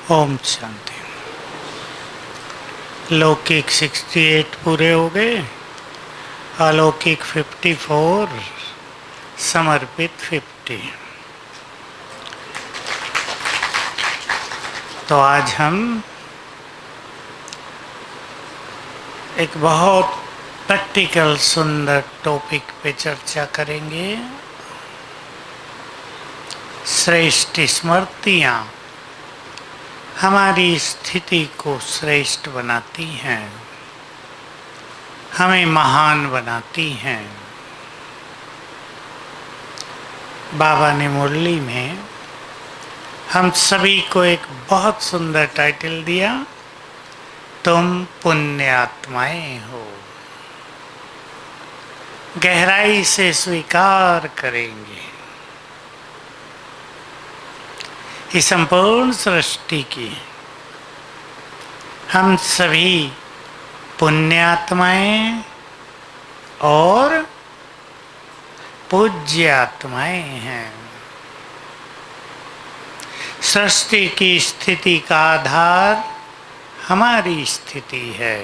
ओम शांति। लौकिक 68 पूरे हो गए, अलौकिक 54, समर्पित 50। तो आज हम एक बहुत प्रैक्टिकल सुंदर टॉपिक पे चर्चा करेंगे। श्रेष्ठ स्मृतियाँ हमारी स्थिति को श्रेष्ठ बनाती हैं, हमें महान बनाती हैं। बाबा ने मुरली में हम सभी को एक बहुत सुंदर टाइटल दिया, तुम पुण्य आत्माएं हो। गहराई से स्वीकार करेंगे इस संपूर्ण सृष्टि की हम सभी पुण्य आत्माएं और पूज्य आत्माएं हैं। सृष्टि की स्थिति का आधार हमारी स्थिति है।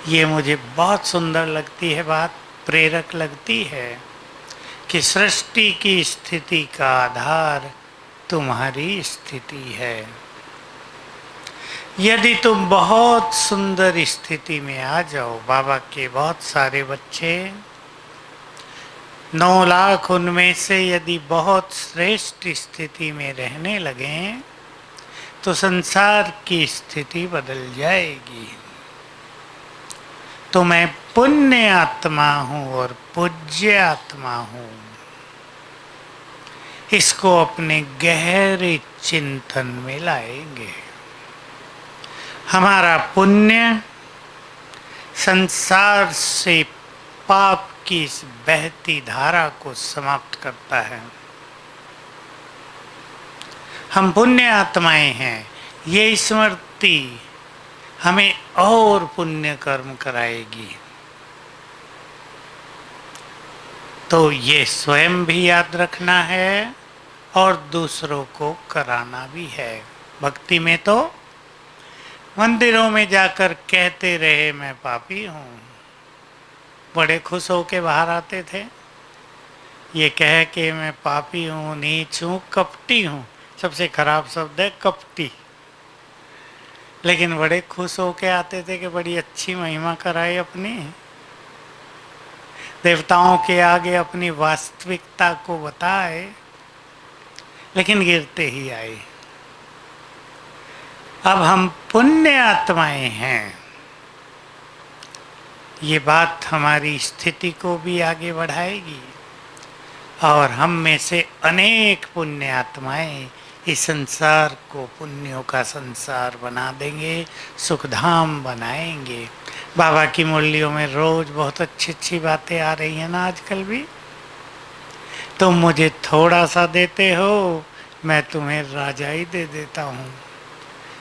ये मुझे बहुत सुंदर लगती है बात, प्रेरक लगती है कि सृष्टि की स्थिति का आधार तुम्हारी स्थिति है। यदि तुम बहुत सुंदर स्थिति में आ जाओ, बाबा के बहुत सारे बच्चे 9 लाख उनमें से यदि बहुत श्रेष्ठ स्थिति में रहने लगे तो संसार की स्थिति बदल जाएगी। तो मैं पुण्य आत्मा हूँ और पूज्य आत्मा हूँ। इसको अपने गहरे चिंतन में लाएंगे। हमारा पुण्य संसार से पाप की इस बहती धारा को समाप्त करता है। हम पुण्य आत्माएं हैं। ये स्मृति हमें और पुण्य कर्म कराएगी। तो ये स्वयं भी याद रखना है और दूसरों को कराना भी है। भक्ति में तो मंदिरों में जाकर कहते रहे मैं पापी हूँ, बड़े खुश होके बाहर आते थे। ये कह के मैं पापी हूँ, नीच हूँ, कपटी हूँ। सबसे खराब शब्द है कपटी। लेकिन बड़े खुश होके आते थे कि बड़ी अच्छी महिमा कराई अपनी, देवताओं के आगे अपनी वास्तविकता को बताए, लेकिन गिरते ही आए। अब हम पुण्य आत्माएं हैं। ये बात हमारी स्थिति को भी आगे बढ़ाएगी और हम में से अनेक पुण्य आत्माएं इस संसार को पुण्यों का संसार बना देंगे, सुखधाम बनाएंगे। बाबा की मुरलियों में रोज बहुत अच्छी अच्छी बातें आ रही हैं ना आजकल भी। तुम मुझे थोड़ा सा देते हो, मैं तुम्हें राजाई दे देता हूँ।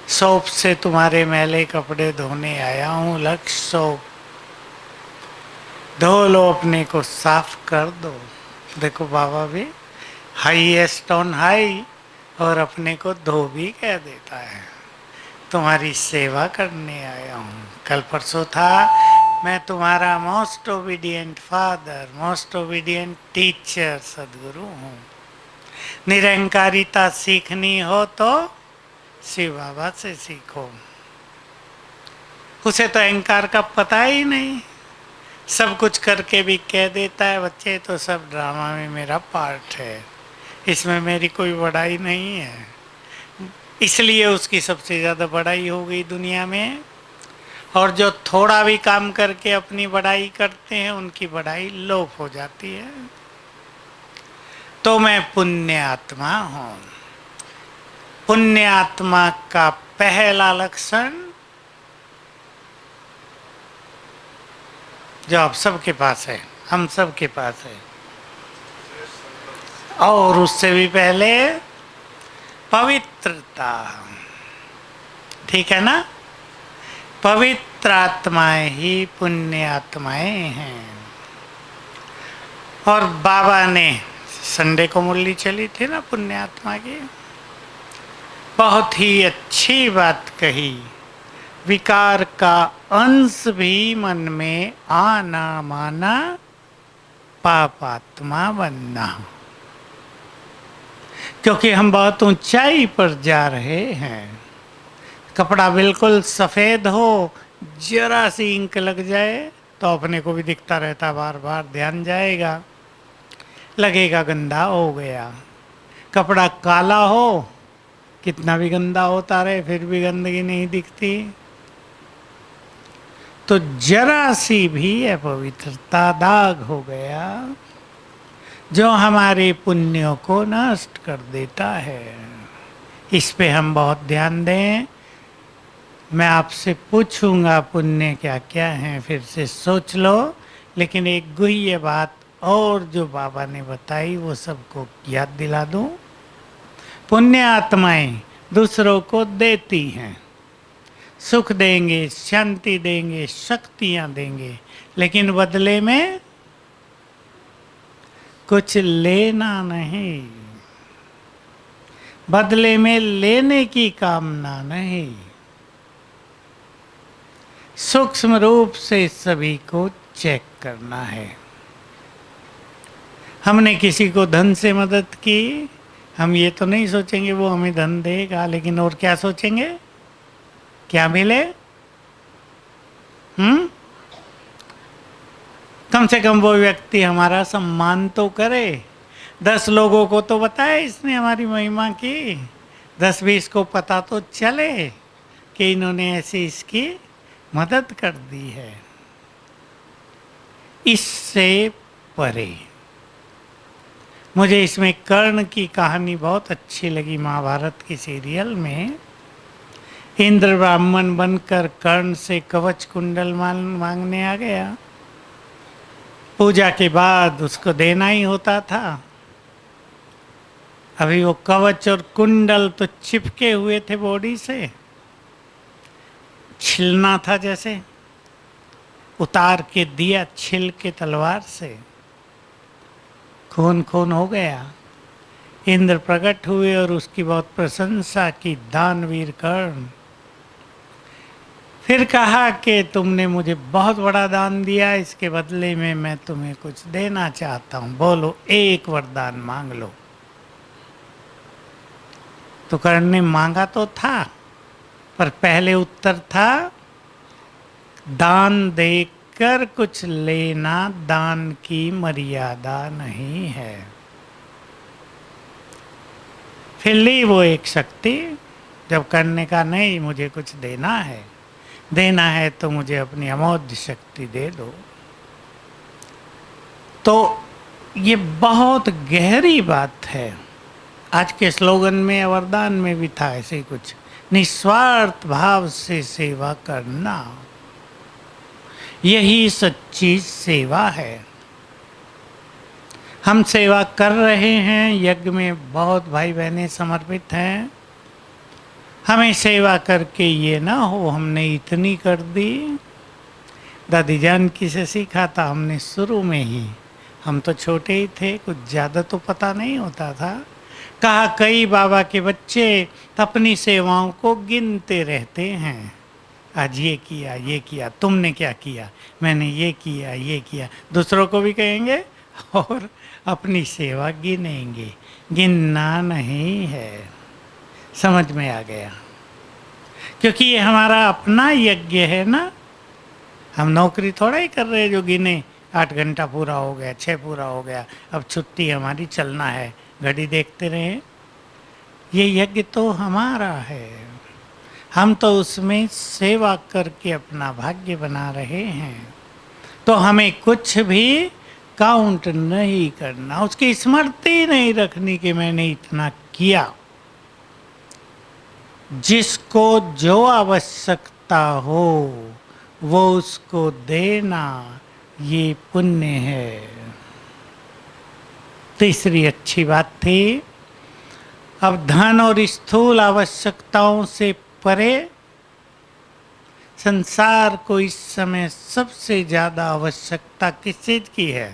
सोप से तुम्हारे मैले कपड़े धोने आया हूँ, लक्ष्य सोप धो लो, अपने को साफ कर दो। देखो बाबा भी हाईएस्ट ऑन हाई और अपने को धोबी कह देता है। तुम्हारी सेवा करने आया हूँ। कल परसों था मैं तुम्हारा most obedient father, most obedient teacher सदगुरु हूँ। निरंकारिता सीखनी हो तो शिव बाबा से सीखो। उसे तो अहंकार का पता ही नहीं, सब कुछ करके भी कह देता है बच्चे तो सब ड्रामा में मेरा पार्ट है, इसमें मेरी कोई बड़ाई नहीं है। इसलिए उसकी सबसे ज़्यादा बड़ाई हो गई दुनिया में। और जो थोड़ा भी काम करके अपनी बड़ाई करते हैं उनकी बड़ाई लोप हो जाती है। तो मैं पुण्य आत्मा हूँ। पुण्य आत्मा का पहला लक्षण जो आप सबके पास है, हम सबके पास है, और उससे भी पहले पवित्रता। ठीक है ना? पवित्र आत्माएं ही पुण्य आत्माएं हैं। और बाबा ने संडे को मुरली चली थी ना पुण्य आत्मा की, बहुत ही अच्छी बात कही। विकार का अंश भी मन में आना माना पापात्मा बनना, क्योंकि हम बहुत ऊंचाई पर जा रहे हैं। कपड़ा बिल्कुल सफेद हो, जरा सी इंक लग जाए तो अपने को भी दिखता रहता, बार बार ध्यान जाएगा, लगेगा गंदा हो गया। कपड़ा काला हो, कितना भी गंदा होता रहे फिर भी गंदगी नहीं दिखती। तो जरा सी भी अपवित्रता, दाग हो गया जो हमारे पुण्यों को नष्ट कर देता है। इस पे हम बहुत ध्यान दें। मैं आपसे पूछूंगा पुण्य क्या क्या हैं, फिर से सोच लो। लेकिन एक गुह्य बात और जो बाबा ने बताई वो सबको याद दिला दूं। पुण्य आत्माएं दूसरों को देती हैं, सुख देंगे, शांति देंगे, शक्तियां देंगे, लेकिन बदले में कुछ लेना नहीं, बदले में लेने की कामना नहीं। सूक्ष्म रूप से सभी को चेक करना है। हमने किसी को धन से मदद की, हम ये तो नहीं सोचेंगे वो हमें धन देगा, लेकिन और क्या सोचेंगे, क्या मिले। कम से कम वो व्यक्ति हमारा सम्मान तो करे। 10 लोगों को तो बताए इसने हमारी महिमा की, 10-20 को पता तो चले कि इन्होंने ऐसे इसकी मदद कर दी है। इससे परे मुझे इसमें कर्ण की कहानी बहुत अच्छी लगी। महाभारत की सीरियल में इंद्र ब्राह्मण बनकर कर्ण से कवच कुंडल मांगने आ गया। पूजा के बाद उसको देना ही होता था। अभी वो कवच और कुंडल तो चिपके हुए थे बॉडी से, छिलना था जैसे, उतार के दिया छिल के तलवार से, खून खून हो गया। इंद्र प्रकट हुए और उसकी बहुत प्रशंसा की, दानवीर कर्ण। फिर कहा कि तुमने मुझे बहुत बड़ा दान दिया, इसके बदले में मैं तुम्हें कुछ देना चाहता हूं, बोलो एक वरदान मांग लो। तो कर्ण ने मांगा तो था, पर पहले उत्तर था दान देकर कुछ लेना दान की मर्यादा नहीं है। फिर ली वो एक शक्ति, जब कर्ण ने कहा नहीं मुझे कुछ देना है तो मुझे अपनी अमोघ शक्ति दे दो। तो ये बहुत गहरी बात है। आज के स्लोगन में, वरदान में भी था ऐसे ही कुछ, निस्वार्थ भाव से सेवा करना, यही सच्ची सेवा है। हम सेवा कर रहे हैं, यज्ञ में बहुत भाई बहनें समर्पित हैं। हमें सेवा करके ये ना हो हमने इतनी कर दी। दादी जानकी से सीखा था हमने शुरू में ही, हम तो छोटे ही थे, कुछ ज़्यादा तो पता नहीं होता था। कहा कई बाबा के बच्चे अपनी सेवाओं को गिनते रहते हैं, आज ये किया, तुमने क्या किया, मैंने ये किया, दूसरों को भी कहेंगे और अपनी सेवा गिनेंगे। गिनना नहीं है, समझ में आ गया, क्योंकि ये हमारा अपना यज्ञ है ना। हम नौकरी थोड़ा ही कर रहे हैं जो गिने 8 घंटा पूरा हो गया, 6 पूरा हो गया, अब छुट्टी हमारी, चलना है, घड़ी देखते रहे। ये यज्ञ तो हमारा है, हम तो उसमें सेवा करके अपना भाग्य बना रहे हैं। तो हमें कुछ भी काउंट नहीं करना, उसकी स्मृति नहीं रखनी कि मैंने इतना किया। जिसको जो आवश्यकता हो वो उसको देना, ये पुण्य है। तीसरी अच्छी बात थी, अब धन और स्थूल आवश्यकताओं से परे संसार को इस समय सबसे ज्यादा आवश्यकता किस चीज की है,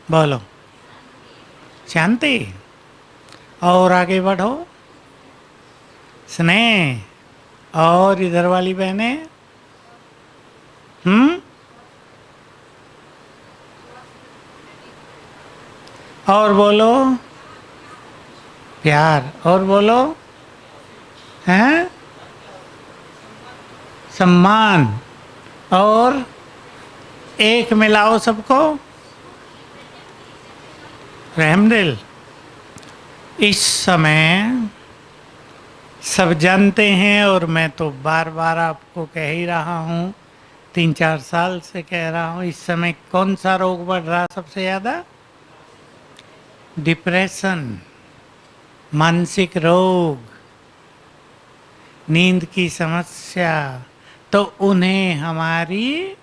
बोलो? शांति। और आगे बढ़ो, स्नेह। और इधर वाली बहनें? और बोलो। प्यार। और बोलो। हैं? सम्मान। और एक मिलाओ सबको। रहमदिल। इस समय सब जानते हैं, और मैं तो बार बार आपको कह ही रहा हूँ, 3-4 साल से कह रहा हूँ, इस समय कौन सा रोग बढ़ रहा सबसे ज़्यादा? डिप्रेशन, मानसिक रोग, नींद की समस्या। तो उन्हें हमारी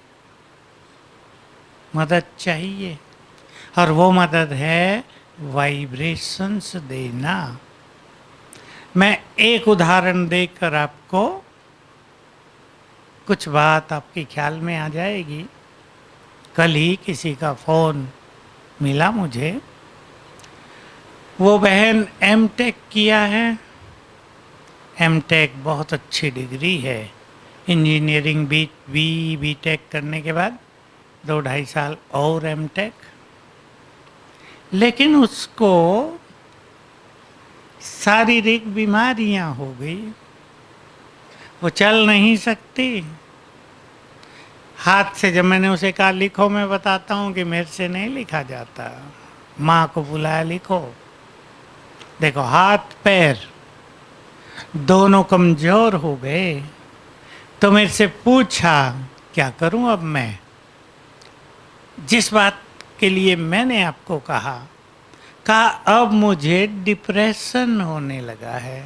मदद चाहिए, और वो मदद है वाइब्रेशंस देना। मैं एक उदाहरण देकर आपको कुछ बात आपके ख्याल में आ जाएगी। कल ही किसी का फ़ोन मिला मुझे। वो बहन एमटेक किया है। एमटेक बहुत अच्छी डिग्री है। इंजीनियरिंग बीटेक करने के बाद 2-2.5 साल और एमटेक। लेकिन उसको शारीरिक बीमारियां हो गई, वो चल नहीं सकती। हाथ से जब मैंने उसे कहा लिखो, मैं बताता हूँ कि मेरे से नहीं लिखा जाता, माँ को बुलाया लिखो। देखो, हाथ पैर दोनों कमजोर हो गए। तो मेरे से पूछा क्या करूं अब मैं? जिस बात के लिए मैंने आपको कहा अब मुझे डिप्रेशन होने लगा है।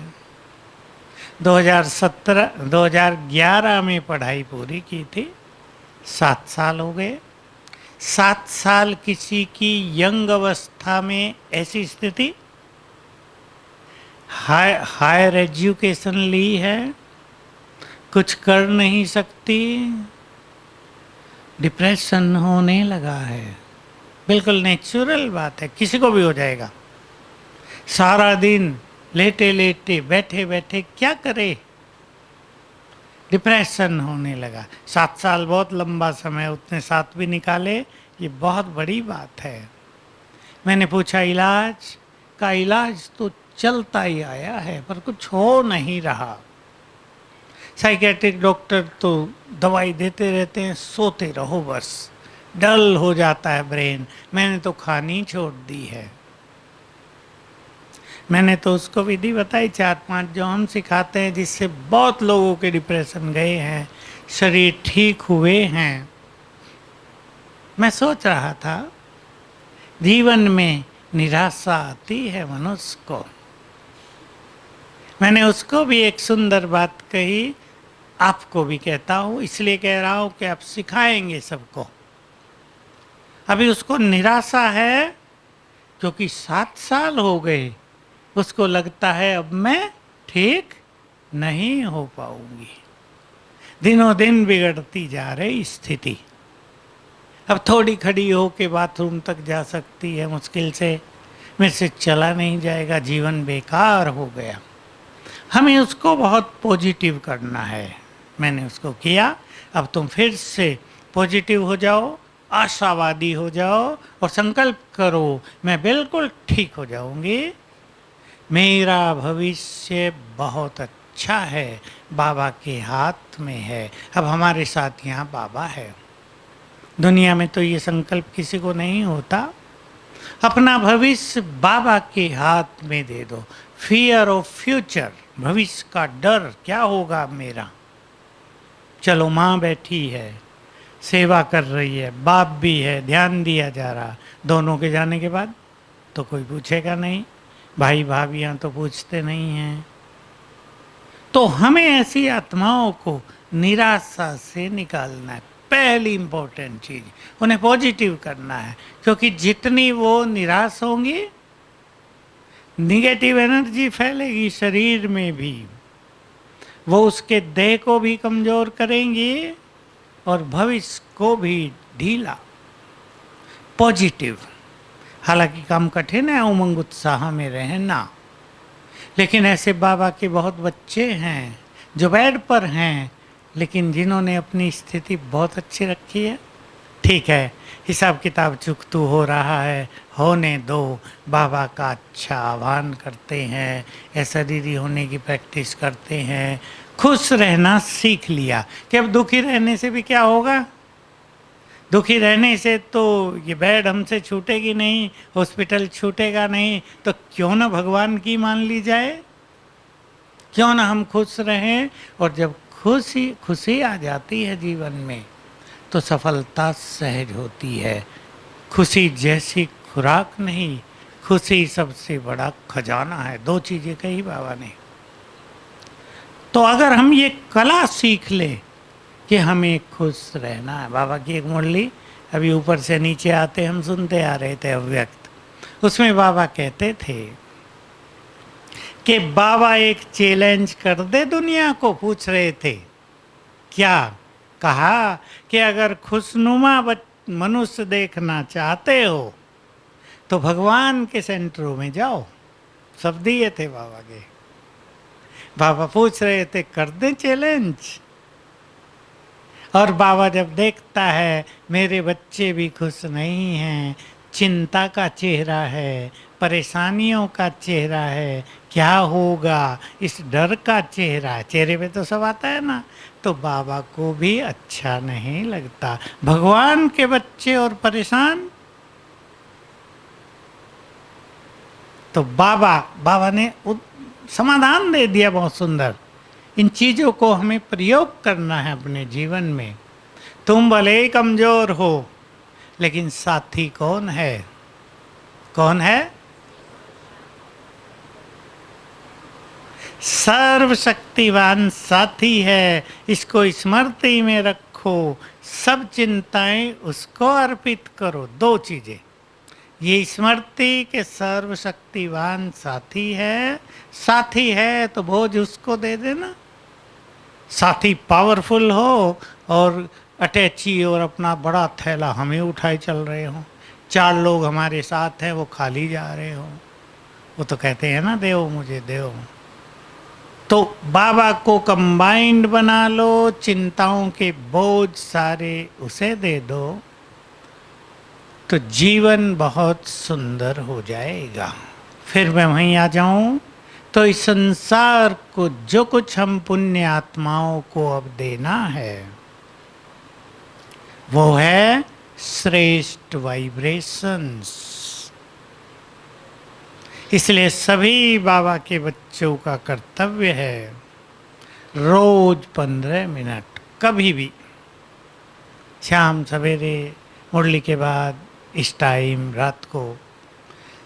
2011 में पढ़ाई पूरी की थी, 7 साल हो गए। 7 साल किसी की यंग अवस्था में ऐसी स्थिति, हायर एजुकेशन ली है, कुछ कर नहीं सकती, डिप्रेशन होने लगा है। बिल्कुल नेचुरल बात है, किसी को भी हो जाएगा। सारा दिन लेटे लेटे बैठे बैठे क्या करे, डिप्रेशन होने लगा। 7 साल बहुत लंबा समय, उतने 7 भी निकाले, ये बहुत बड़ी बात है। मैंने पूछा इलाज का? इलाज तो चलता ही आया है, पर कुछ हो नहीं रहा। साइकेट्रिक डॉक्टर तो दवाई देते रहते हैं, सोते रहो बस, डल हो जाता है ब्रेन। मैंने तो खानी छोड़ दी है। मैंने तो उसको विधि बताई 4-5 जो हम सिखाते हैं, जिससे बहुत लोगों के डिप्रेशन गए हैं, शरीर ठीक हुए हैं। मैं सोच रहा था, जीवन में निराशा आती है मनुष्य को। मैंने उसको भी एक सुंदर बात कही, आपको भी कहता हूँ, इसलिए कह रहा हूँ कि आप सिखाएंगे सबको। अभी उसको निराशा है क्योंकि 7 साल हो गए, उसको लगता है अब मैं ठीक नहीं हो पाऊंगी। दिनों दिन बिगड़ती जा रही स्थिति। अब थोड़ी खड़ी हो के बाथरूम तक जा सकती है मुश्किल से, मेरे से चला नहीं जाएगा, जीवन बेकार हो गया। हमें उसको बहुत पॉजिटिव करना है। मैंने उसको किया। अब तुम फिर से पॉजिटिव हो जाओ, आशावादी हो जाओ, और संकल्प करो मैं बिल्कुल ठीक हो जाऊंगी, मेरा भविष्य बहुत अच्छा है, बाबा के हाथ में है। अब हमारे साथ यहाँ बाबा है। दुनिया में तो ये संकल्प किसी को नहीं होता। अपना भविष्य बाबा के हाथ में दे दो। फियर ऑफ फ्यूचर, भविष्य का डर, क्या होगा मेरा। चलो, माँ बैठी है, सेवा कर रही है, बाप भी है, ध्यान दिया जा रहा। दोनों के जाने के बाद तो कोई पूछेगा नहीं, भाई भाभियाँ तो पूछते नहीं हैं। तो हमें ऐसी आत्माओं को निराशा से निकालना है। पहली इंपॉर्टेंट चीज, उन्हें पॉजिटिव करना है, क्योंकि जितनी वो निराश होंगी, निगेटिव एनर्जी फैलेगी शरीर में भी, वो उसके देह को भी कमजोर करेंगी और भविष्य को भी ढीला। पॉजिटिव, हालांकि काम कठिन है उमंग उत्साह में रहना, लेकिन ऐसे बाबा के बहुत बच्चे हैं जो बेड पर हैं, लेकिन जिन्होंने अपनी स्थिति बहुत अच्छी रखी है। ठीक है, हिसाब किताब चुकतू हो रहा है, होने दो। बाबा का अच्छा आह्वान करते हैं, ऐसा दीदी होने की प्रैक्टिस करते हैं, खुश रहना सीख लिया कि अब दुखी रहने से भी क्या होगा। दुखी रहने से तो ये बेड हमसे छूटेगी नहीं, हॉस्पिटल छूटेगा नहीं, तो क्यों ना भगवान की मान ली जाए, क्यों ना हम खुश रहें। और जब खुशी खुशी आ जाती है जीवन में तो सफलता सहज होती है। खुशी जैसी खुराक नहीं, खुशी सबसे बड़ा खजाना है। दो चीजें कही बाबा ने। तो अगर हम ये कला सीख ले कि हमें खुश रहना है। बाबा की एक मुरली अभी ऊपर से नीचे आते हम सुनते आ रहे थे, अव्यक्त। उसमें बाबा कहते थे कि बाबा एक चैलेंज कर दे दुनिया को। पूछ रहे थे क्या? कहा कि अगर खुशनुमा मनुष्य देखना चाहते हो तो भगवान के सेंटरों में जाओ। सब दिए थे बाबा के। बाबा पूछ रहे थे कर दें चैलेंज। और बाबा जब देखता है मेरे बच्चे भी खुश नहीं हैं, चिंता का चेहरा है, परेशानियों का चेहरा है, क्या होगा इस डर का चेहरा है, चेहरे पे तो सब आता है ना, तो बाबा को भी अच्छा नहीं लगता। भगवान के बच्चे और परेशान। तो बाबा ने समाधान दे दिया बहुत सुंदर। इन चीजों को हमें प्रयोग करना है अपने जीवन में। तुम भले ही कमजोर हो, लेकिन साथी कौन है? कौन है? सर्वशक्तिवान साथी है। इसको स्मृति में रखो, सब चिंताएं उसको अर्पित करो। दो चीजें, ये स्मृति के सर्वशक्तिवान साथी है। साथी है तो बोझ उसको दे देना। साथी पावरफुल हो और अटैची और अपना बड़ा थैला हमें उठाए चल रहे हो, चार लोग हमारे साथ हैं वो खाली जा रहे हो, वो तो कहते हैं ना देव मुझे देव। तो बाबा को कंबाइंड बना लो, चिंताओं के बोझ सारे उसे दे दो, तो जीवन बहुत सुंदर हो जाएगा। फिर मैं वहीं आ जाऊं तो इस संसार को जो कुछ हम पुण्य आत्माओं को अब देना है वो है श्रेष्ठ वाइब्रेशंस। इसलिए सभी बाबा के बच्चों का कर्तव्य है रोज 15 मिनट, कभी भी शाम सवेरे मुरली के बाद, इस टाइम रात को,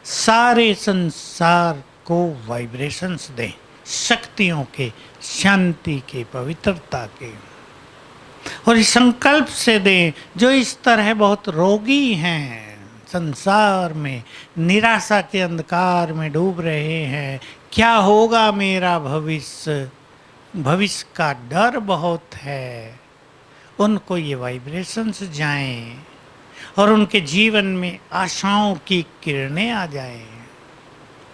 सारे संसार को वाइब्रेशंस दें, शक्तियों के, शांति के, पवित्रता के। और इस संकल्प से दें जो इस तरह बहुत रोगी हैं, संसार में निराशा के अंधकार में डूब रहे हैं, क्या होगा मेरा भविष्य, भविष्य का डर बहुत है, उनको ये वाइब्रेशंस जाएं और उनके जीवन में आशाओं की किरणें आ जाएं।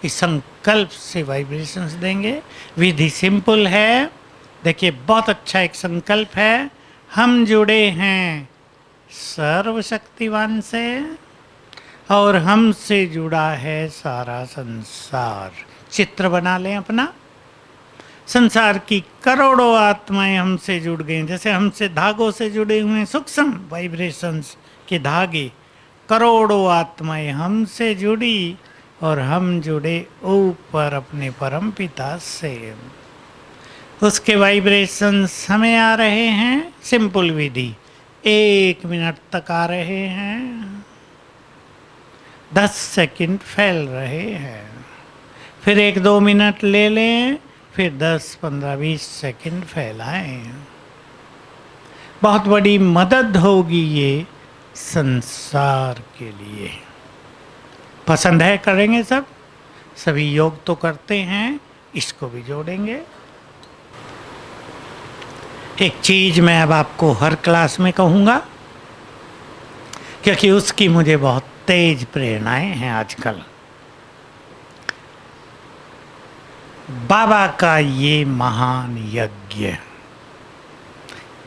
इस संकल्प से वाइब्रेशंस देंगे। विधि सिंपल है, देखिए बहुत अच्छा एक संकल्प है। हम जुड़े हैं सर्वशक्तिवान से और हमसे जुड़ा है सारा संसार। चित्र बना लें अपना। संसार की करोड़ों आत्माएं हमसे जुड़ गई, जैसे हमसे धागों से जुड़े हुए सूक्ष्म वाइब्रेशंस के धागे, करोड़ों आत्माएं हमसे जुड़ी और हम जुड़े ऊपर अपने परम पिता से। उसके वाइब्रेशंस हमें आ रहे हैं। सिंपल विधि, 1 मिनट तक आ रहे हैं, 10 सेकंड फैल रहे हैं, फिर 1-2 मिनट ले लें, फिर 10, 15, 20 सेकंड फैलाएं। बहुत बड़ी मदद होगी ये संसार के लिए। पसंद है? करेंगे सब? सभी योग तो करते हैं, इसको भी जोड़ेंगे। एक चीज मैं अब आपको हर क्लास में कहूँगा, क्योंकि उसकी मुझे बहुत तेज प्रेरणाएं हैं आजकल। बाबा का ये महान यज्ञ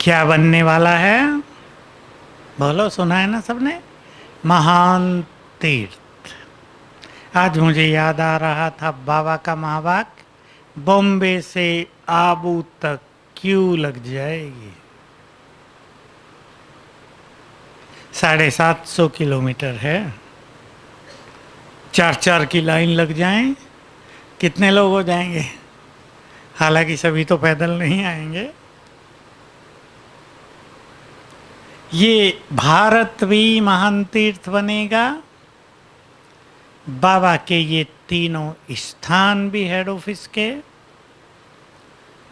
क्या बनने वाला है? बोलो, सुना है ना सबने? महान तीर्थ। आज मुझे याद आ रहा था बाबा का महावाक्य, बॉम्बे से आबू तक क्यों लग जाएगी? 750 किलोमीटर है। 4-4 की लाइन लग जाएं, कितने लोग हो जाएंगे? हालांकि सभी तो पैदल नहीं आएंगे। ये भारत भी महान तीर्थ बनेगा। बाबा के ये तीनों स्थान भी हेड ऑफिस के,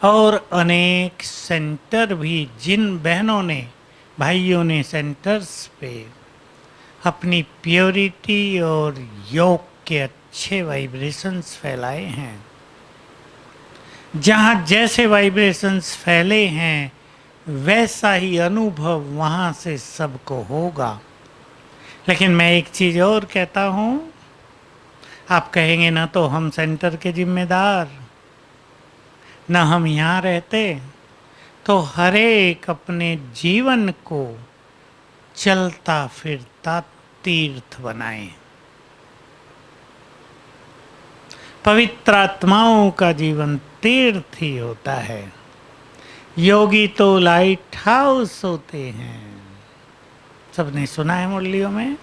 और अनेक सेंटर भी, जिन बहनों ने, भाइयों ने सेंटर्स पे अपनी प्योरिटी और योग के अच्छे वाइब्रेशंस फैलाए हैं, जहाँ जैसे वाइब्रेशंस फैले हैं वैसा ही अनुभव वहाँ से सबको होगा। लेकिन मैं एक चीज़ और कहता हूँ, आप कहेंगे ना तो हम सेंटर के जिम्मेदार, ना हम यहाँ रहते, तो हर एक अपने जीवन को चलता फिरता तीर्थ बनाए। पवित्र आत्माओं का जीवन तीर्थ ही होता है। योगी तो लाइट हाउस होते हैं, सबने सुना है मुरलियों में।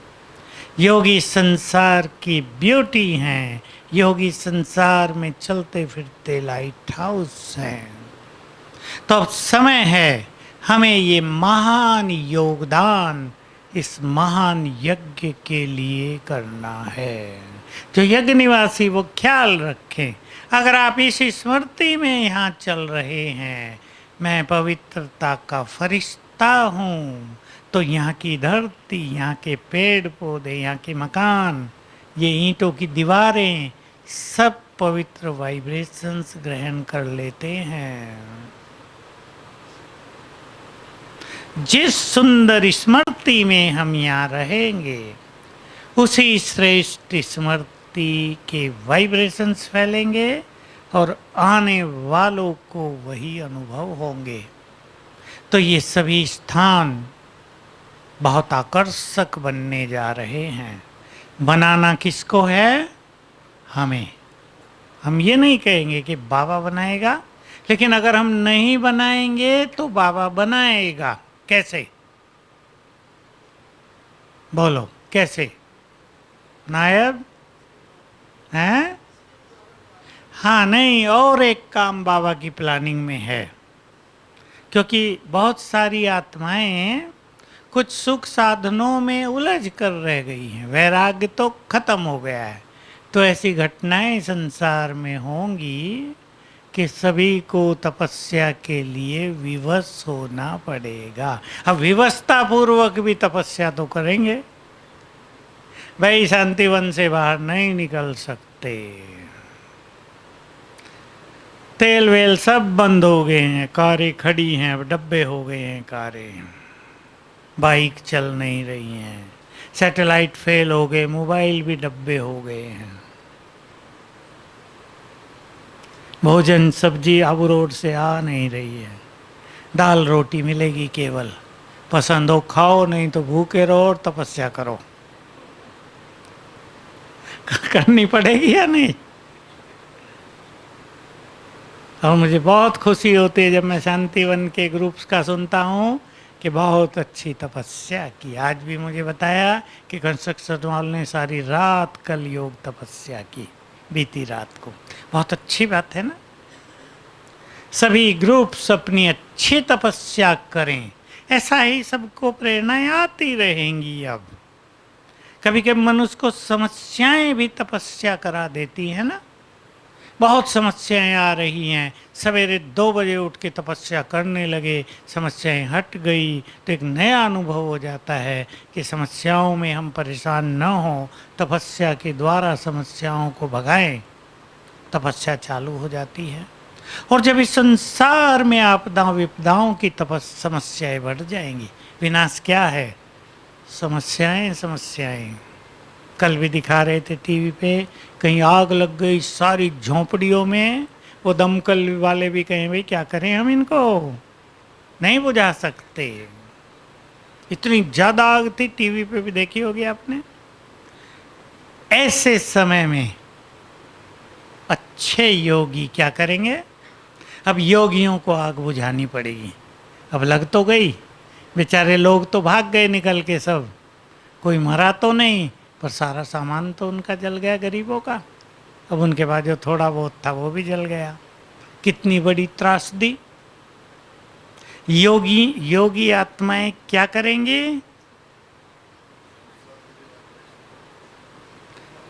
योगी संसार की ब्यूटी हैं, योगी संसार में चलते फिरते लाइट हाउस हैं। तो अब समय है हमें ये महान योगदान इस महान यज्ञ के लिए करना है। जो यज्ञ निवासी वो ख्याल रखें, अगर आप इस स्मृति में यहाँ चल रहे हैं, मैं पवित्रता का फरिश्ता हूँ, तो यहाँ की धरती, यहाँ के पेड़ पौधे, यहाँ के मकान, ये ईंटों की दीवारें, सब पवित्र वाइब्रेशंस ग्रहण कर लेते हैं। जिस सुंदर स्मृति में हम यहाँ रहेंगे, उसी श्रेष्ठ स्मृति के वाइब्रेशंस फैलेंगे और आने वालों को वही अनुभव होंगे। तो ये सभी स्थान बहुत आकर्षक बनने जा रहे हैं। बनाना किसको है? हमें। हम ये नहीं कहेंगे कि बाबा बनाएगा, लेकिन अगर हम नहीं बनाएंगे तो बाबा बनाएगा। कैसे? बोलो कैसे? नायब हैं? हाँ, नहीं, और एक काम बाबा की प्लानिंग में है, क्योंकि बहुत सारी आत्माएं कुछ सुख साधनों में उलझ कर रह गई हैं, वैराग्य तो खत्म हो गया है। तो ऐसी घटनाएं संसार में होंगी कि सभी को तपस्या के लिए विवश होना पड़ेगा। अब विवशता पूर्वक भी तपस्या तो करेंगे भाई, शांतिवन से बाहर नहीं निकल सकते। तेल वेल सब बंद हो गए हैं, कारें खड़ी हैं, अब डब्बे हो गए हैं कारें, बाइक चल नहीं रही हैं, सैटेलाइट फेल हो गए, मोबाइल भी डब्बे हो गए हैं। भोजन सब्जी आबू रोड से आ नहीं रही है, दाल रोटी मिलेगी केवल, पसंद हो खाओ, नहीं तो भूखे रहो और तपस्या करो। करनी पड़ेगी या नहीं? और मुझे बहुत खुशी होती है जब मैं शांतिवन के ग्रुप्स का सुनता हूँ कि बहुत अच्छी तपस्या की। आज भी मुझे बताया कि कंस्ट्रक्शन वालों ने सारी रात कल योग तपस्या की, बीती रात को। बहुत अच्छी बात है ना। सभी ग्रुप्स अपनी अच्छी तपस्या करें, ऐसा ही सबको प्रेरणाएं आती रहेंगी। अब कभी कभी मनुष्य को समस्याएं भी तपस्या करा देती है ना। बहुत समस्याएं आ रही हैं, सवेरे 2 बजे उठ के तपस्या करने लगे, समस्याएं हट गई, तो एक नया अनुभव हो जाता है कि समस्याओं में हम परेशान न हो, तपस्या के द्वारा समस्याओं को भगाएं, तपस्या चालू हो जाती है। और जब इस संसार में आपदा विपदाओं की समस्याएं बढ़ जाएंगी, विनाश क्या है? समस्याएं, समस्याएं। कल भी दिखा रहे थे टीवी पे, कहीं आग लग गई सारी झोंपड़ियों में, वो दमकल वाले भी कहें भाई क्या करें हम इनको, नहीं बुझा सकते। इतनी ज्यादा आग थी, टीवी पे भी देखी होगी आपने। ऐसे समय में अच्छे योगी क्या करेंगे? अब योगियों को आग बुझानी पड़ेगी। अब लग तो गई, बेचारे लोग तो भाग गए निकल के सब, कोई मरा तो नहीं, पर सारा सामान तो उनका जल गया गरीबों का। अब उनके पास जो थोड़ा बहुत था वो भी जल गया। कितनी बड़ी त्रासदी। योगी आत्माएं क्या करेंगे?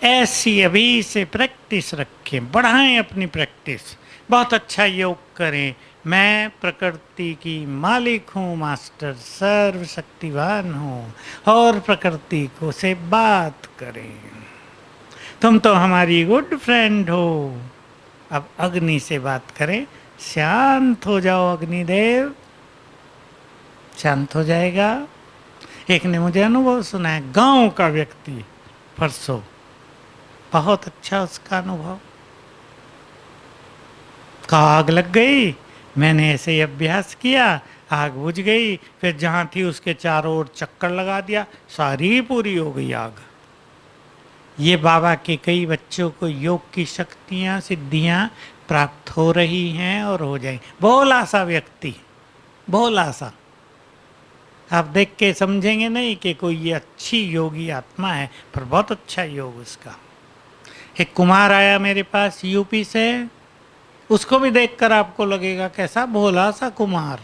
ऐसी अभी से प्रैक्टिस रखें, बढ़ाएं अपनी प्रैक्टिस, बहुत अच्छा योग करें। मैं प्रकृति की मालिक हूँ मास्टर, सर्वशक्तिवान हूँ, और प्रकृति को से बात करें। तुम तो हमारी गुड फ्रेंड हो। अब अग्नि से बात करें, शांत हो जाओ अग्निदेव, शांत हो जाएगा। एक ने मुझे अनुभव सुनाया, गांव का व्यक्ति, परसों, बहुत अच्छा उसका अनुभव। का आग लग गई, मैंने ऐसे ही अभ्यास किया, आग बुझ गई, फिर जहां थी उसके चारों ओर चक्कर लगा दिया, सारी पूरी हो गई आग। ये बाबा के कई बच्चों को योग की शक्तियां सिद्धियां प्राप्त हो रही हैं और हो जाएंगी। भोला सा व्यक्ति, भोला सा, आप देख के समझेंगे नहीं कि कोई ये अच्छी योगी आत्मा है, पर बहुत अच्छा योग उसका। एक कुमार आया मेरे पास यूपी से, उसको भी देखकर आपको लगेगा कैसा भोला सा कुमार।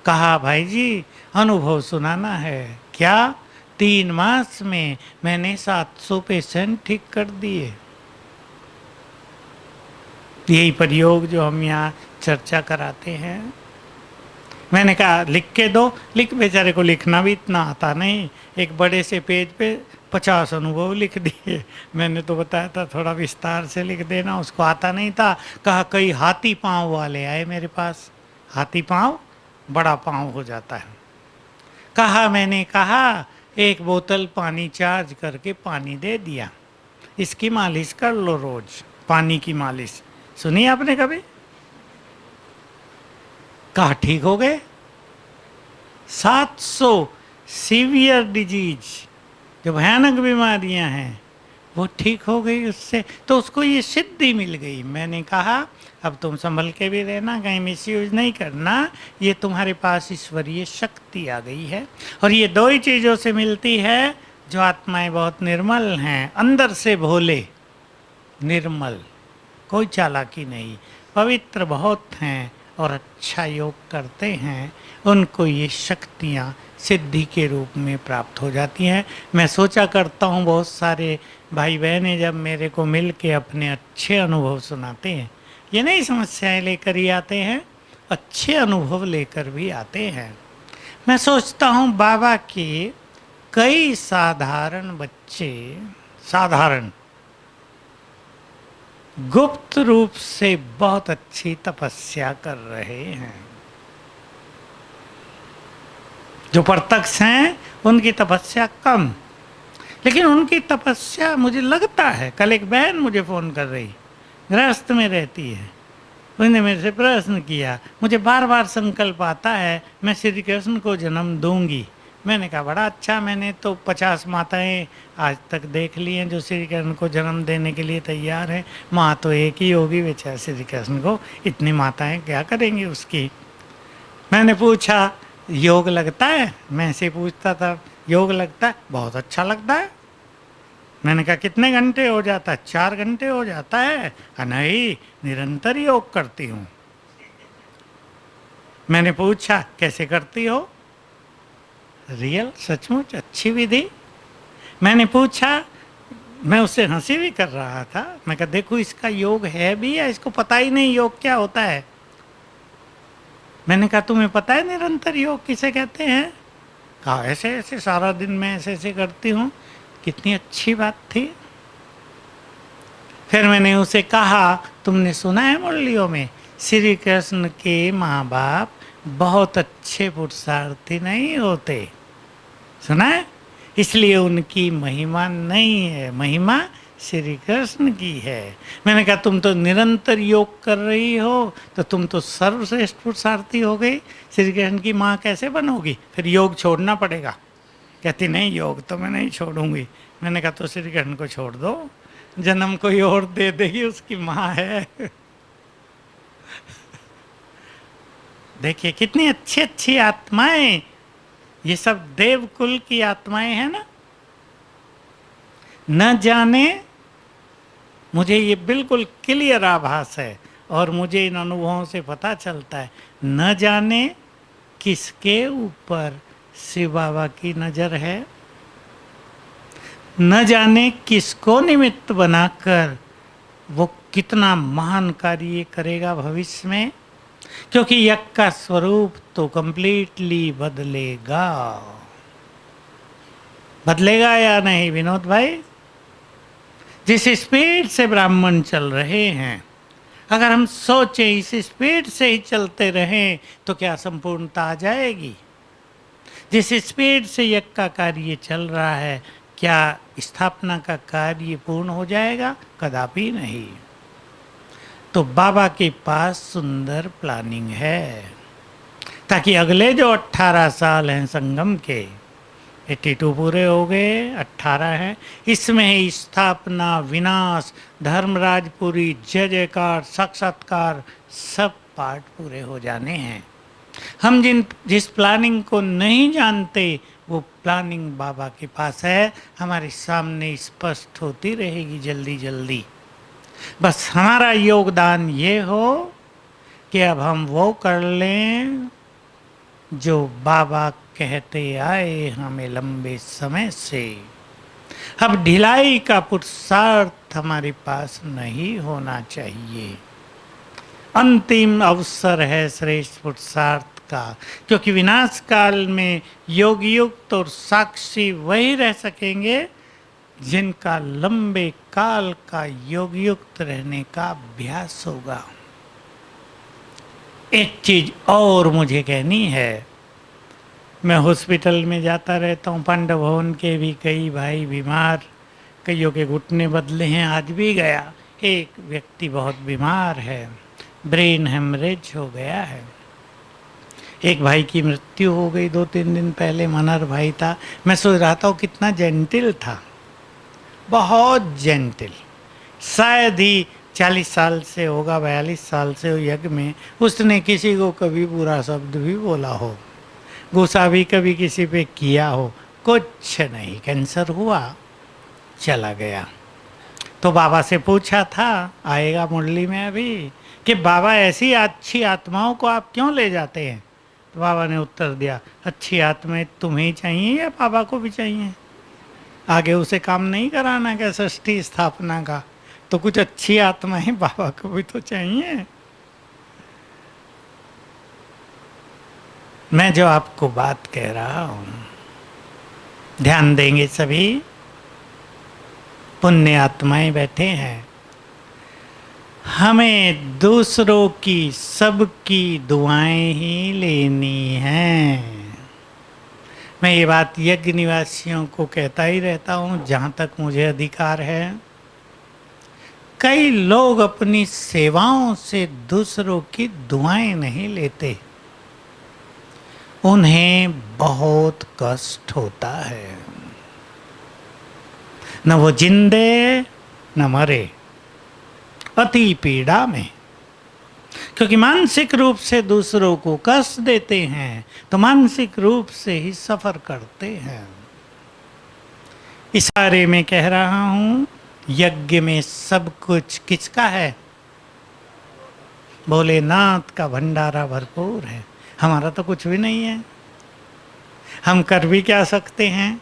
कहा भाई जी अनुभव सुनाना है। क्या? 3 मास में मैंने 700 पेशेंट ठीक कर दिए। यही प्रयोग जो हम यहाँ चर्चा कराते हैं। मैंने कहा लिख के दो, लिख, बेचारे को लिखना भी इतना आता नहीं, एक बड़े से पेज पे 50 अनुभव लिख दिए। मैंने तो बताया था थोड़ा विस्तार से लिख देना, उसको आता नहीं था। कहा कई हाथी पांव वाले आए मेरे पास, हाथी पांव बड़ा पांव हो जाता है। कहा, मैंने कहा 1 बोतल पानी चार्ज करके पानी दे दिया, इसकी मालिश कर लो रोज, पानी की मालिश। सुनी आपने कभी? कहा ठीक हो गए। 700 सीवियर डिजीज, जो भयानक बीमारियां हैं, वो ठीक हो गई उससे, तो उसको ये सिद्धि मिल गई। मैंने कहा अब तुम संभल के भी रहना, कहीं मिसयूज नहीं करना, ये तुम्हारे पास ईश्वरीय शक्ति आ गई है, और ये 2 ही चीज़ों से मिलती है। जो आत्माएं बहुत निर्मल हैं, अंदर से भोले, निर्मल, कोई चालाकी नहीं, पवित्र बहुत हैं और अच्छा योग करते हैं, उनको ये शक्तियाँ सिद्धि के रूप में प्राप्त हो जाती हैं। मैं सोचा करता हूँ बहुत सारे भाई बहनें जब मेरे को मिल के अपने अच्छे अनुभव सुनाते हैं, ये नहीं समस्याएं लेकर ही आते हैं, अच्छे अनुभव लेकर भी आते हैं। मैं सोचता हूँ बाबा के कई साधारण बच्चे, साधारण गुप्त रूप से बहुत अच्छी तपस्या कर रहे हैं। जो प्रत्यक्ष हैं उनकी तपस्या कम, लेकिन उनकी तपस्या मुझे लगता है। कल एक बहन मुझे फ़ोन कर रही, गृहस्थ में रहती है, उसने मेरे से प्रश्न किया, मुझे बार बार संकल्प आता है मैं श्री कृष्ण को जन्म दूंगी। मैंने कहा बड़ा अच्छा, मैंने तो 50 माताएं आज तक देख ली हैं जो श्री कृष्ण को जन्म देने के लिए तैयार हैं। माँ तो एक ही होगी बेचारा, श्री कृष्ण को इतनी माताएं क्या करेंगी उसकी। मैंने पूछा योग लगता है? मैं से पूछता था योग लगता है? बहुत अच्छा लगता है। मैंने कहा कितने घंटे हो जाता है? 4 घंटे हो जाता है। नहीं, निरंतर योग करती हूँ। मैंने पूछा कैसे करती हो? रियल, सचमुच अच्छी विधि। मैंने पूछा, मैं उससे हंसी भी कर रहा था, मैं कहा देखो इसका योग है भी या इसको पता ही नहीं योग क्या होता है। मैंने कहा तुम्हें पता है निरंतर योग किसे कहते हैं? कहा ऐसे ऐसे सारा दिन मैं ऐसे ऐसे करती हूँ। कितनी अच्छी बात थी। फिर मैंने उसे कहा तुमने सुना है मुरलियों में श्री कृष्ण के माँ बाप बहुत अच्छे पुरुषार्थी नहीं होते, सुना है? इसलिए उनकी महिमा नहीं है, महिमा श्री कृष्ण की है। मैंने कहा तुम तो निरंतर योग कर रही हो, तो तुम तो सर्वश्रेष्ठ पुरुषार्थी हो गई, श्री कृष्ण की माँ कैसे बनोगी? फिर योग छोड़ना पड़ेगा। कहती नहीं, योग तो मैं नहीं छोड़ूंगी। मैंने कहा तो श्री कृष्ण को छोड़ दो, जन्म कोई और दे देगी, उसकी माँ है। देखिए कितनी अच्छी अच्छी आत्माएं, ये सब देवकुल की आत्माएं हैं ना। न जाने, मुझे ये बिल्कुल क्लियर आभास है और मुझे इन अनुभवों से पता चलता है, न जाने किसके ऊपर शिव बाबा की नजर है, न जाने किसको निमित्त बनाकर वो कितना महान कार्य करेगा भविष्य में, क्योंकि यज्ञ का स्वरूप तो कंप्लीटली बदलेगा। बदलेगा या नहीं विनोद भाई? जिस स्पीड से ब्राह्मण चल रहे हैं, अगर हम सोचें इस स्पीड से ही चलते रहें तो क्या संपूर्णता आ जाएगी? जिस स्पीड से यज्ञ का कार्य चल रहा है, क्या स्थापना का कार्य पूर्ण हो जाएगा? कदापि नहीं। तो बाबा के पास सुंदर प्लानिंग है, ताकि अगले जो 18 साल हैं संगम के, 82 पूरे हो गए, 18 हैं, इसमें ही स्थापना, विनाश, धर्मराजपुरी, जय जयकार, साक्षात्कार, सब पार्ट पूरे हो जाने हैं। हम जिस प्लानिंग को नहीं जानते, वो प्लानिंग बाबा के पास है, हमारे सामने स्पष्ट होती रहेगी जल्दी जल्दी। बस हमारा योगदान ये हो कि अब हम वो कर लें जो बाबा कहते आए हमें लंबे समय से। अब ढिलाई का पुरुषार्थ हमारे पास नहीं होना चाहिए। अंतिम अवसर है श्रेष्ठ पुरुषार्थ का, क्योंकि विनाश काल में योग युक्त और साक्षी वही रह सकेंगे जिनका लंबे काल का योग युक्त रहने का अभ्यास होगा। एक चीज और मुझे कहनी है, मैं हॉस्पिटल में जाता रहता हूँ, पांडव भवन के भी कई भाई बीमार, कईयों के घुटने बदले हैं, आज भी गया, एक व्यक्ति बहुत बीमार है, ब्रेन हेमरेज हो गया है। एक भाई की मृत्यु हो गई 2-3 दिन पहले, मनर भाई था। मैं सोच रहा था वो कितना जेंटिल था, बहुत जेंटिल, शायद ही 40 साल से होगा, 42 साल से हो यज्ञ में, उसने किसी को कभी बुरा शब्द भी बोला हो, गुस्सा भी कभी किसी पे किया हो, कुछ नहीं। कैंसर हुआ, चला गया। तो बाबा से पूछा था, आएगा मुरली में अभी, कि बाबा ऐसी अच्छी आत्माओं को आप क्यों ले जाते हैं? तो बाबा ने उत्तर दिया, अच्छी आत्माएं तुम्हें चाहिए या बाबा को भी चाहिए? आगे उसे काम नहीं कराना क्या सृष्टि स्थापना का? तो कुछ अच्छी आत्माएं बाबा को भी तो चाहिए। मैं जो आपको बात कह रहा हूं, ध्यान देंगे सभी। पुण्य आत्माएं बैठे हैं, हमें दूसरों की, सबकी दुआएं ही लेनी हैं। मैं ये बात यज्ञ निवासियों को कहता ही रहता हूँ जहाँ तक मुझे अधिकार है। कई लोग अपनी सेवाओं से दूसरों की दुआएं नहीं लेते, उन्हें बहुत कष्ट होता है। न वो जिंदे न मरे, अति पीड़ा में, क्योंकि मानसिक रूप से दूसरों को कष्ट देते हैं तो मानसिक रूप से ही सफर करते हैं। इशारे में कह रहा हूं, यज्ञ में सब कुछ किसका है? भोलेनाथ का भंडारा भरपूर है, हमारा तो कुछ भी नहीं है। हम कर भी क्या सकते हैं?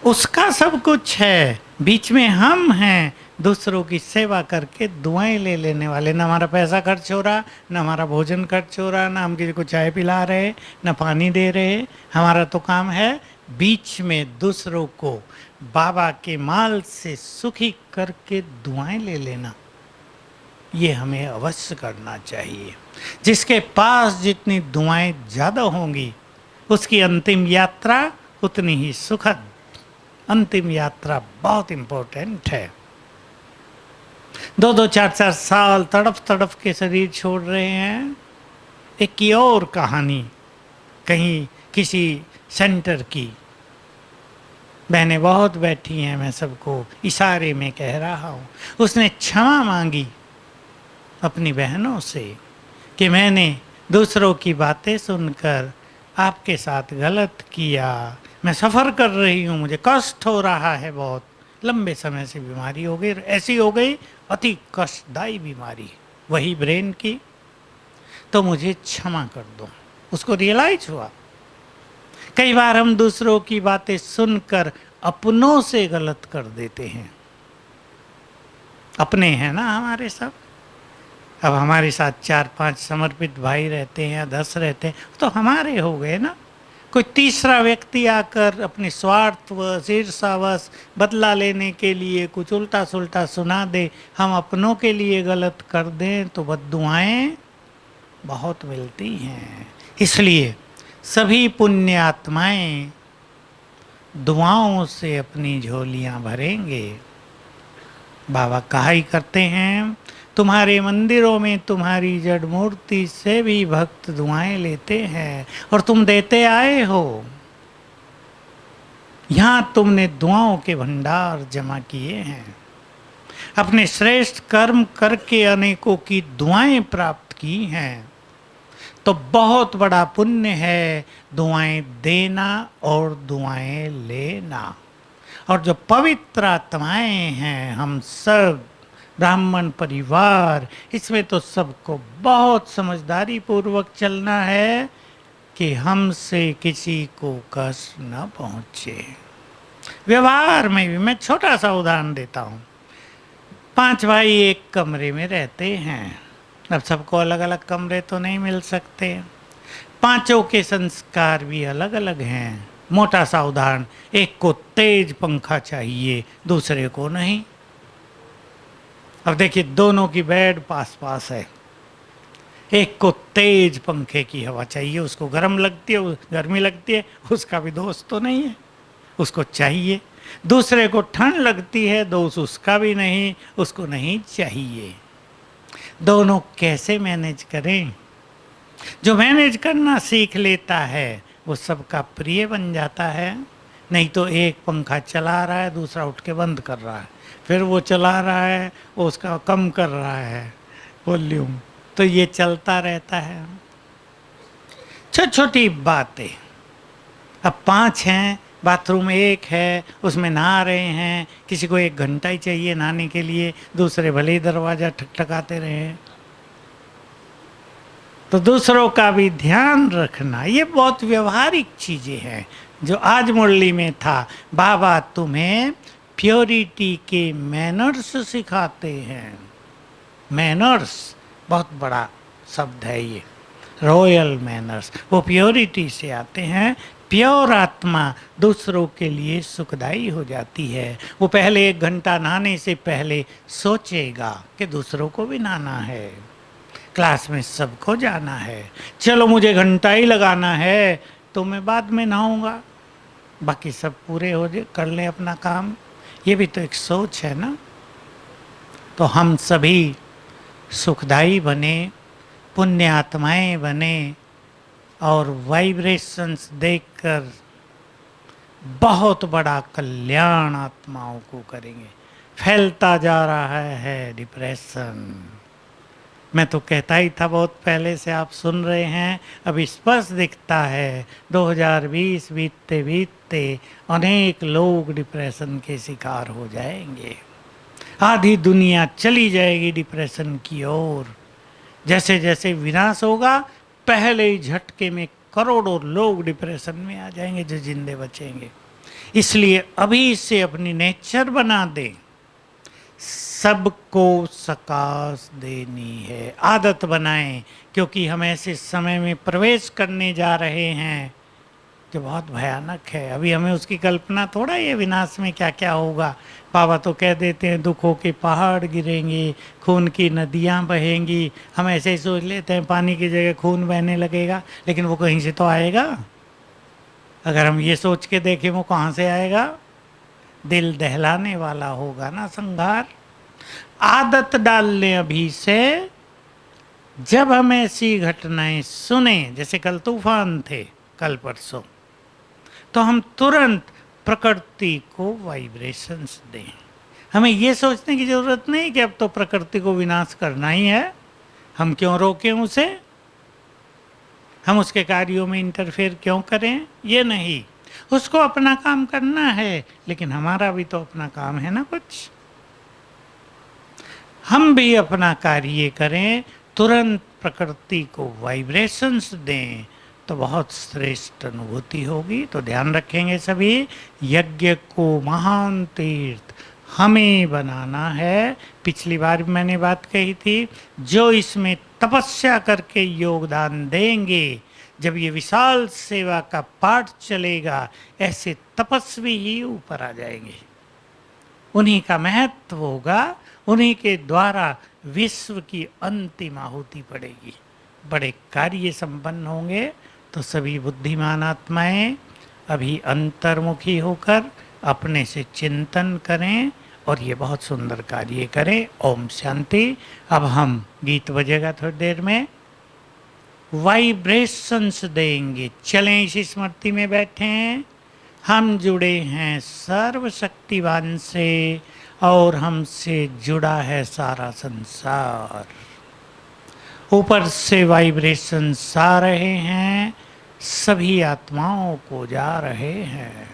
उसका सब कुछ है, बीच में हम हैं दूसरों की सेवा करके दुआएं ले लेने वाले। न हमारा पैसा खर्च हो रहा, न हमारा भोजन खर्च हो रहा, न हम किसी को चाय पिला रहे, न पानी दे रहे। हमारा तो काम है बीच में दूसरों को बाबा के माल से सुखी करके दुआएं ले लेना। ये हमें अवश्य करना चाहिए। जिसके पास जितनी दुआएं ज़्यादा होंगी, उसकी अंतिम यात्रा उतनी ही सुखद अंतिम यात्रा बहुत इंपॉर्टेंट है। 2-2 4-4 साल तड़फ तड़फ के शरीर छोड़ रहे हैं। एक की और कहानी कहीं किसी सेंटर की, बहनें बहुत बैठी हैं, मैं सबको इशारे में कह रहा हूँ। उसने क्षमा मांगी अपनी बहनों से कि मैंने दूसरों की बातें सुनकर आपके साथ गलत किया, मैं सफ़र कर रही हूँ, मुझे कष्ट हो रहा है, बहुत लंबे समय से बीमारी हो गई, ऐसी हो गई अति कष्टदायी बीमारी वही ब्रेन की, तो मुझे क्षमा कर दो। उसको रियलाइज हुआ कई बार हम दूसरों की बातें सुनकर अपनों से गलत कर देते हैं। अपने हैं ना हमारे सब, अब हमारे साथ 4-5 समर्पित भाई रहते हैं या 10 रहते हैं तो हमारे हो गए ना। कोई तीसरा व्यक्ति आकर अपने स्वार्थवश ईर्ष्यावश बदला लेने के लिए कुछ उल्टा सुल्टा सुना दे, हम अपनों के लिए गलत कर दें तो बद्दुआएं बहुत मिलती हैं। इसलिए सभी पुण्य आत्माएं दुआओं से अपनी झोलियां भरेंगे। बाबा कहा ही करते हैं, तुम्हारे मंदिरों में तुम्हारी जड़ मूर्ति से भी भक्त दुआएं लेते हैं और तुम देते आए हो। यहां तुमने दुआओं के भंडार जमा किए हैं, अपने श्रेष्ठ कर्म करके अनेकों की दुआएं प्राप्त की हैं, तो बहुत बड़ा पुण्य है दुआएं देना और दुआएं लेना। और जो पवित्र आत्माएं हैं, हम सब ब्राह्मण परिवार, इसमें तो सबको बहुत समझदारी पूर्वक चलना है कि हमसे किसी को कष्ट न पहुंचे। व्यवहार में भी मैं छोटा सा उदाहरण देता हूँ। 5 भाई एक कमरे में रहते हैं, अब सबको अलग अलग कमरे तो नहीं मिल सकते, पांचों के संस्कार भी अलग अलग हैं। मोटा सा उदाहरण, एक को तेज पंखा चाहिए, दूसरे को नहीं। अब देखिए दोनों की बेड पास पास है, एक को तेज पंखे की हवा चाहिए, उसको गर्म लगती है, गर्मी लगती है, उसका भी दोस्त तो नहीं है, उसको चाहिए। दूसरे को ठंड लगती है, दोस्त उसका भी नहीं, उसको नहीं चाहिए। दोनों कैसे मैनेज करें? जो मैनेज करना सीख लेता है वो सबका प्रिय बन जाता है। नहीं तो एक पंखा चला रहा है, दूसरा उठ के बंद कर रहा है, फिर वो चला रहा है, वो उसका कम कर रहा है वॉल्यूम, तो ये चलता रहता है। छोटी छोटी बातें। अब 5 हैं, बाथरूम एक है, उसमें नहा रहे हैं, किसी को 1 घंटा ही चाहिए नहाने के लिए, दूसरे भले ही दरवाज़ा ठकठकाते रहे। तो दूसरों का भी ध्यान रखना, ये बहुत व्यवहारिक चीज़ें हैं जो आज मुरली में था। बाबा तुम्हें प्योरिटी के मैनर्स सिखाते हैं। मैनर्स बहुत बड़ा शब्द है ये, रॉयल मैनर्स, वो प्योरिटी से आते हैं। प्योर आत्मा दूसरों के लिए सुखदाई हो जाती है। वो पहले 1 घंटा नहाने से पहले सोचेगा कि दूसरों को भी नहाना है, क्लास में सबको जाना है, चलो मुझे घंटा ही लगाना है तो मैं बाद में नहाऊंगा, बाकी सब पूरे हो जाए, कर लें अपना काम। ये भी तो एक सोच है ना। तो हम सभी सुखदाई बने, पुण्य आत्माएं बने और वाइब्रेशंस देखकर बहुत बड़ा कल्याण आत्माओं को करेंगे। फैलता जा रहा है डिप्रेशन, मैं तो कहता ही था बहुत पहले से, आप सुन रहे हैं, अब स्पष्ट दिखता है। 2020 बीतते बीतते अनेक लोग डिप्रेशन के शिकार हो जाएंगे, आधी दुनिया चली जाएगी डिप्रेशन की ओर। जैसे जैसे विनाश होगा, पहले ही झटके में करोड़ों लोग डिप्रेशन में आ जाएंगे जो जिंदे बचेंगे। इसलिए अभी से अपनी नेचर बना दें, सबको सकाश देनी है, आदत बनाएं, क्योंकि हम ऐसे समय में प्रवेश करने जा रहे हैं जो बहुत भयानक है। अभी हमें उसकी कल्पना थोड़ा, ये विनाश में क्या क्या होगा। बाबा तो कह देते हैं दुखों के पहाड़ गिरेंगे, खून की नदियाँ बहेंगी। हम ऐसे ही सोच लेते हैं पानी की जगह खून बहने लगेगा, लेकिन वो कहीं से तो आएगा। अगर हम ये सोच के देखें वो कहाँ से आएगा? दिल दहलाने वाला होगा ना संघार। आदत डाल लें अभी से, जब हम ऐसी घटनाएं सुने, जैसे कल तूफान थे कल परसों, तो हम तुरंत प्रकृति को वाइब्रेशंस दें। हमें ये सोचने की जरूरत नहीं कि अब तो प्रकृति को विनाश करना ही है, हम क्यों रोकें उसे, हम उसके कार्यों में इंटरफेयर क्यों करें, ये नहीं। उसको अपना काम करना है, लेकिन हमारा भी तो अपना काम है ना कुछ। हम भी अपना कार्य करें, तुरंत प्रकृति को वाइब्रेशंस दें, तो बहुत श्रेष्ठ अनुभूति होगी। तो ध्यान रखेंगे सभी, यज्ञ को महान तीर्थ हमें बनाना है। पिछली बार भी मैंने बात कही थी, जो इसमें तपस्या करके योगदान देंगे, जब ये विशाल सेवा का पाठ चलेगा, ऐसे तपस्वी ही ऊपर आ जाएंगे। उन्हीं का महत्व होगा, उन्हीं के द्वारा विश्व की अंतिम आहुति पड़ेगी, बड़े कार्य संपन्न होंगे। तो सभी बुद्धिमान आत्माएं अभी अंतर्मुखी होकर अपने से चिंतन करें और ये बहुत सुंदर कार्य करें। ओम शांति। अब हम गीत बजेगा थोड़ी देर में, वाइब्रेशंस देंगे। चलें इस स्मृति में बैठे हैं, हम जुड़े हैं सर्वशक्तिवान से और हमसे जुड़ा है सारा संसार। ऊपर से वाइब्रेशंस आ रहे हैं, सभी आत्माओं को जा रहे हैं।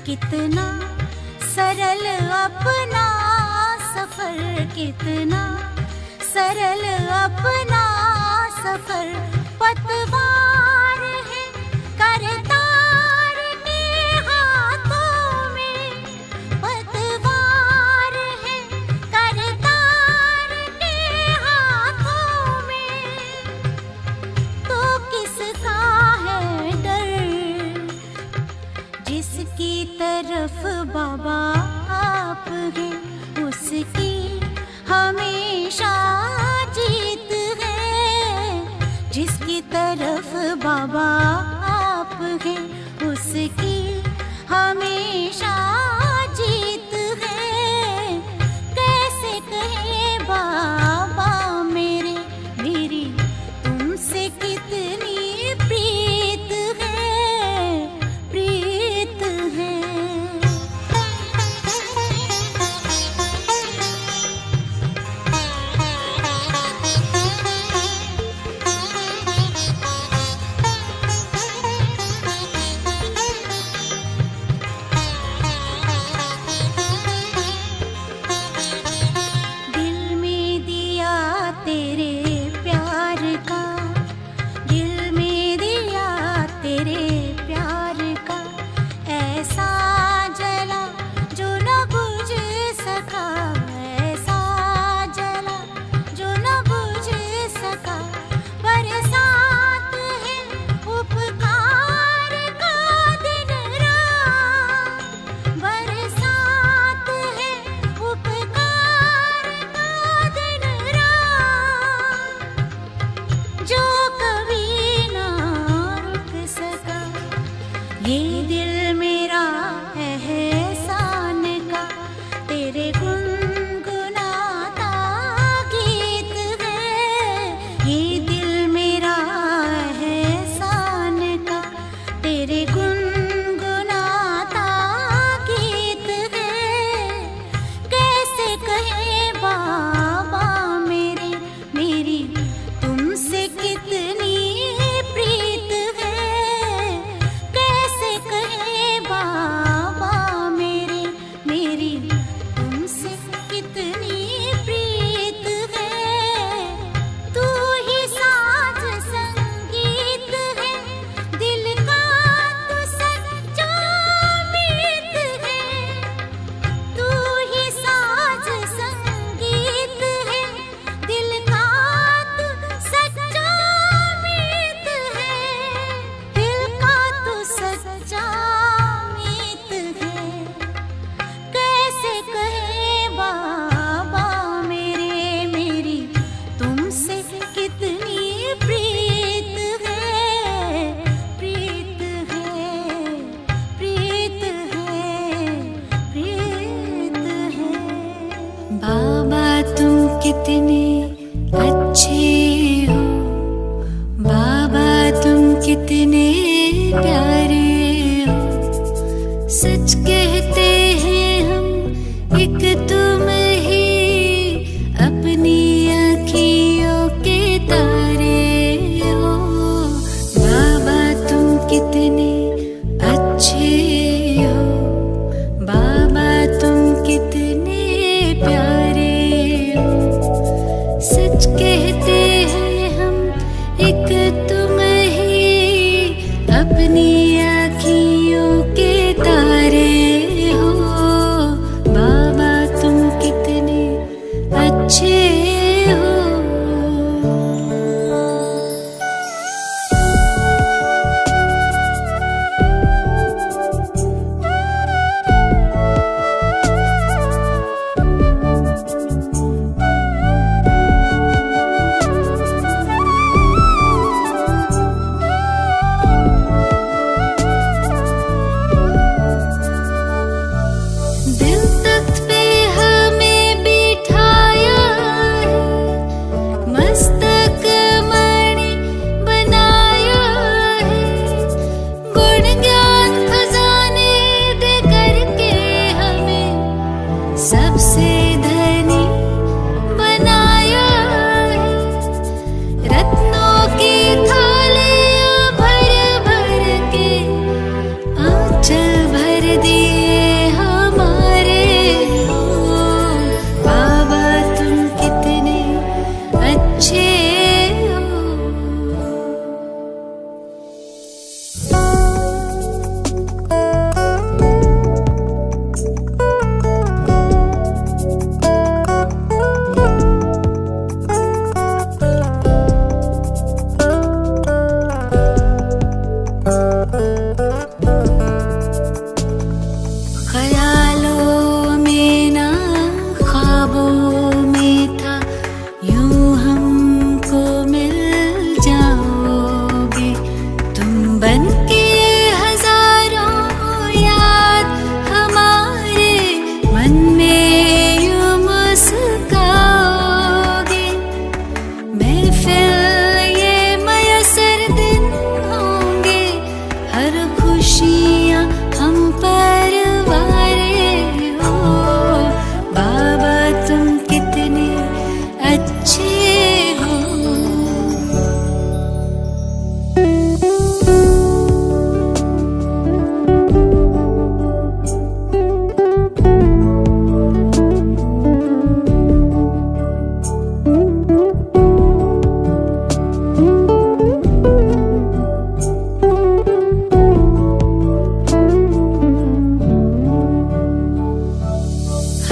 कितना सरल अपना सफर, कितना सरल अपना सफर। पतवार है करतार के हाथों में, पतवार है करतार के हाथों में। तो किसका है डर, जिसकी तरफ बाबा आप हैं उसकी हमेशा जीत है। जिसकी तरफ तुमसे कितनी प्रीत है, तू ही साज संगीत है, दिल का तू सच्चा मीत है, तू ही साज संगीत है, दिल का तू सच्चा मीत है, दिल का तू सच्चा मीत है। कैसे कहे बाबा मेरे, मेरी तुमसे कितनी प्रीत है, प्रीत है, प्रीत है, प्रीत है। बाबा तुम कितने अच्छे हो, बाबा तुम कितने प्यारे हो, सच कहते हैं हम एक तुम ही अपनी आँखियों के तारे हो। बाबा तुम कितने अच्छे हो, बाबा तुम कितने प्यारे हो, सच कहते हैं हम एक तुम ही अपनी आँखियों के तारे हो। बाबा तुम कितने अच्छे हो। दिल तख्त पे हमें बिठाया है, मस्तक मणि बनाया है, गुण ज्ञान खजाने दे करके हमें सबसे धनी बनाया है, रत्नों की थालियां भर भर के आंचल भर दिए हमारे हो। बाबा तुम कितने अच्छे हो। ख्यालों में ना ख्वाबों में था, यूं हमको मिल जाओगे, तुम बनके हजारों याद हमारे मन में यूं मुस्काओगे। महफिल ये मयसर दिन होंगे, हर खुशियाँ हम पर वारे हो। बाबा तुम कितने अच्छे हो।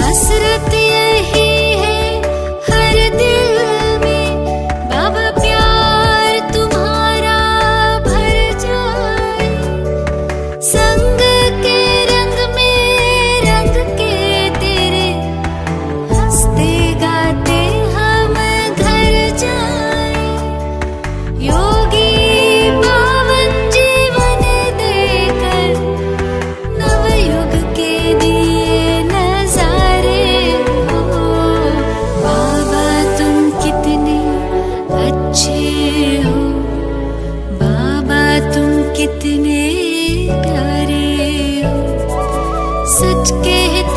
हसरत यही है हर दिल में, बाबा प्यार तुम्हारा भर जाए, संग के रंग में रंग के तेरे, हंसते गाते हम घर जाए, योगी पावन जीवन देकर नवयुग के दिए नजारे हो। बाबा तुम कितने अच्छे हो, बाबा तुम कितने प्यारे हो, सच कहते